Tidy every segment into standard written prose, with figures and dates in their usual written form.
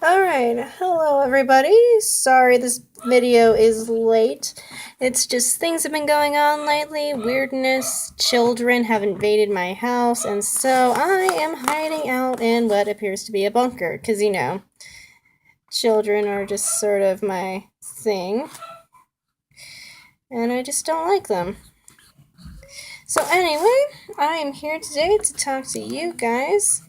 Alright, hello everybody. Sorry this video is late. It's just things have been going on lately, weirdness, children have invaded my house, and so I am hiding out in what appears to be a bunker, because children are just sort of my thing, and I just don't like them. So anyway, I am here today to talk to you guys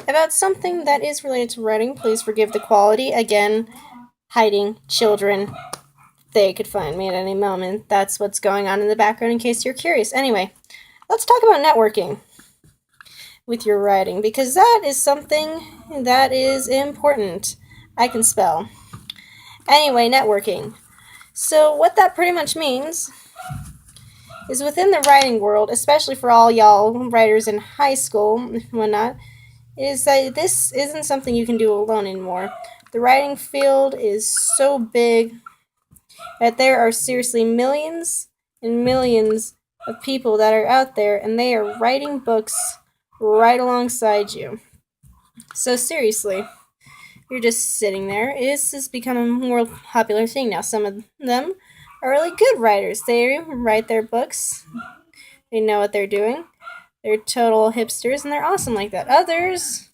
about something that is related to writing. Please forgive the quality. Again, hiding children. They could find me at any moment. That's what's going on in the background in case you're curious. Anyway, let's talk about networking with your writing because that is something that is important. I can spell. Anyway, networking. So, what that pretty much means is within the writing world, especially for all y'all writers in high school and whatnot, is that this isn't something you can do alone anymore. The writing field is so big that there are seriously millions and millions of people that are out there and they are writing books right alongside you. So seriously, you're just sitting there. This is becoming a more popular thing now. Some of them are really good writers. They write their books. They know what they're doing. They're total hipsters and they're awesome like that. Others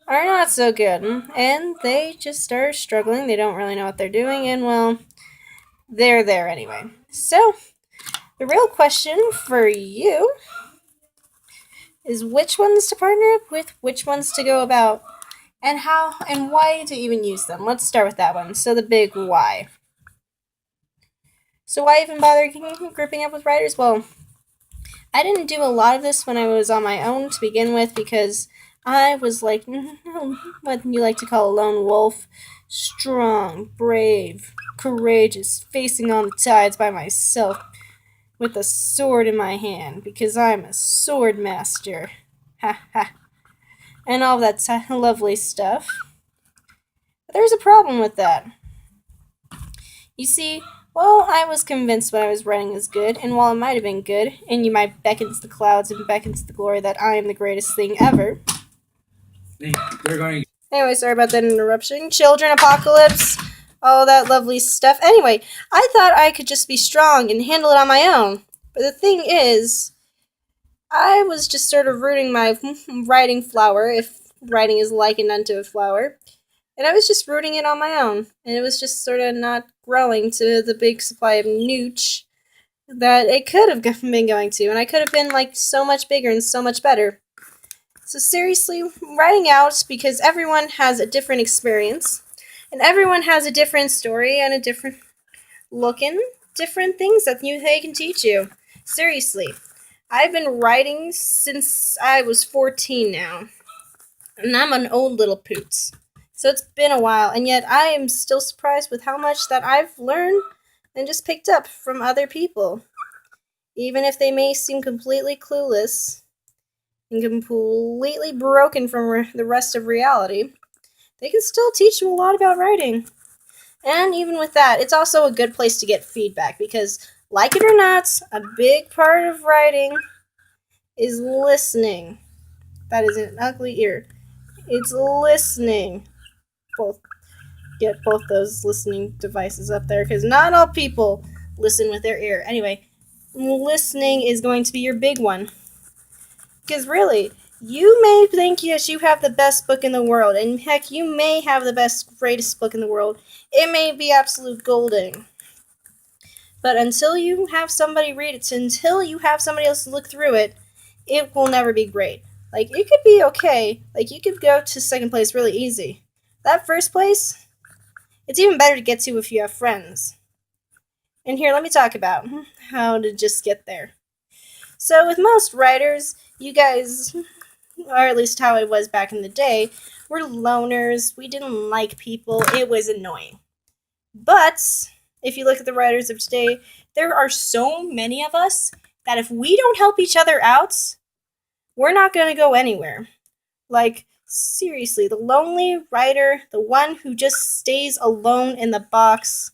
are not so good and they just are struggling. They don't really know what they're doing and well, they're there anyway. So, the real question for you is which ones to partner up with, which ones to go about, and how and why to even use them. Let's start with that one. So, the big why. So, why even bother grouping up with writers? Well, I didn't do a lot of this when I was on my own to begin with because I was like what you like to call a lone wolf. Strong, brave, courageous, facing on the tides by myself with a sword in my hand because I'm a sword master. Ha ha. And all that lovely stuff. But there's a problem with that. You see, well, I was convinced what I was writing was good, and while it might have been good, and you might beckon to the clouds and beckon to the glory that I am the greatest thing ever. They're going. Anyway, sorry about that interruption. Children apocalypse, all that lovely stuff. Anyway, I thought I could just be strong and handle it on my own. But the thing is, I was just sort of rooting my writing flower, if writing is likened unto a flower, and I was just rooting it on my own. And it was just sort of not growing to the big supply of nooch that it could have been going to. And I could have been like so much bigger and so much better. So seriously, writing out because everyone has a different experience, and everyone has a different story and a different look and different things that they can teach you. Seriously, I've been writing since I was 14 now, and I'm an old little poots. So it's been a while, and yet I am still surprised with how much that I've learned and just picked up from other people. Even if they may seem completely clueless and completely broken from the rest of reality, they can still teach you a lot about writing. And even with that, it's also a good place to get feedback because, like it or not, a big part of writing is listening. That is an ugly ear. It's listening. Get both those listening devices up there because not all people listen with their ear. Anyway, listening is going to be your big one. Because really, you may think yes, you have the best book in the world, and heck, you may have the best, greatest book in the world. It may be absolute golden. But until you have somebody read it, until you have somebody else look through it, it will never be great. Like, it could be okay. Like, you could go to second place really easy. That first place, it's even better to get to if you have friends. And here, let me talk about how to just get there. So, with most writers, you guys, or at least how it was back in the day, were loners. We didn't like people. It was annoying. But if you look at the writers of today, there are so many of us that if we don't help each other out, we're not going to go anywhere. Like, seriously, the lonely writer, the one who just stays alone in the box,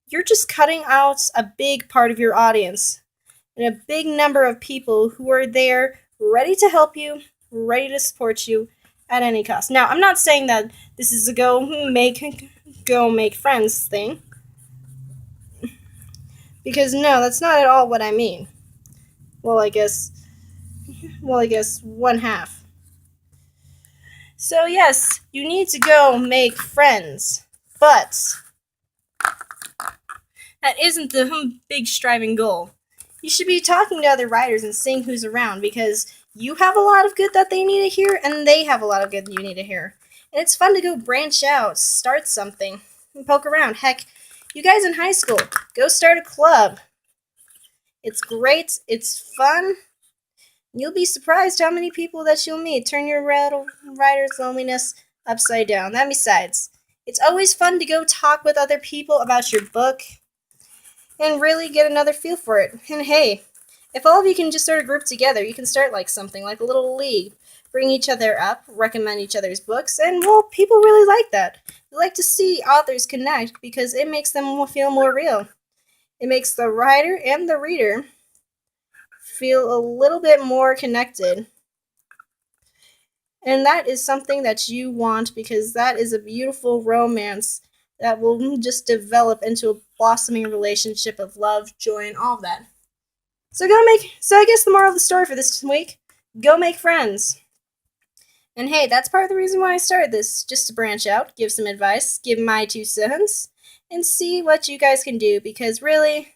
you're just cutting out a big part of your audience and a big number of people who are there ready to help you, ready to support you, at any cost. Now, I'm not saying that this is a go make friends thing, because no, that's not at all what I mean. Well, I guess one half. So yes, you need to go make friends, but that isn't the big striving goal. You should be talking to other writers and seeing who's around, because you have a lot of good that they need to hear, and they have a lot of good you need to hear. And it's fun to go branch out, start something, and poke around. Heck, you guys in high school, go start a club. It's great, it's fun. You'll be surprised how many people that you'll meet. Turn your writer's loneliness upside down. And besides, it's always fun to go talk with other people about your book and really get another feel for it. And hey, if all of you can just sort of group together, you can start like something like a little league. Bring each other up, recommend each other's books, and well, people really like that. They like to see authors connect because it makes them feel more real. It makes the writer and the reader feel a little bit more connected. And that is something that you want, because that is a beautiful romance that will just develop into a blossoming relationship of love, joy, and all of that. So I guess the moral of the story for this week, go make friends. And hey, that's part of the reason why I started this, just to branch out, give some advice, give my 2 cents, and see what you guys can do, because really,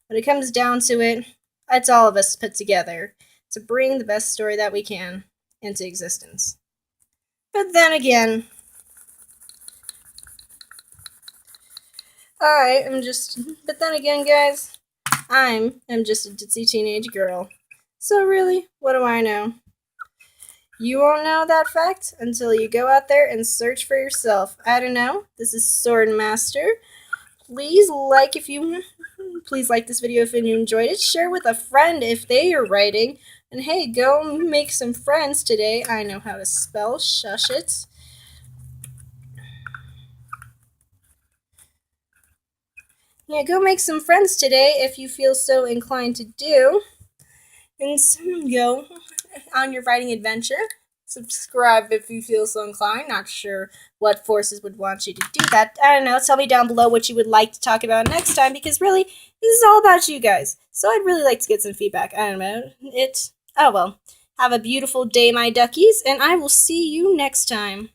when it comes down to it, it's all of us put together to bring the best story that we can into existence. But then again, guys, I am just a ditzy teenage girl. So really, what do I know? You won't know that fact until you go out there and search for yourself. I don't know. This is Swordmaster. Please like this video if you enjoyed it. Share with a friend if they are writing. And hey, go make some friends today. I know how to spell. Shush it. Yeah, go make some friends today if you feel so inclined to do. And go on your writing adventure. Subscribe if you feel so inclined. Not sure what forces would want you to do that. I don't know. Tell me down below what you would like to talk about next time, because really, this is all about you guys. So I'd really like to get some feedback. I don't know. Oh well. Have a beautiful day, my duckies, and I will see you next time.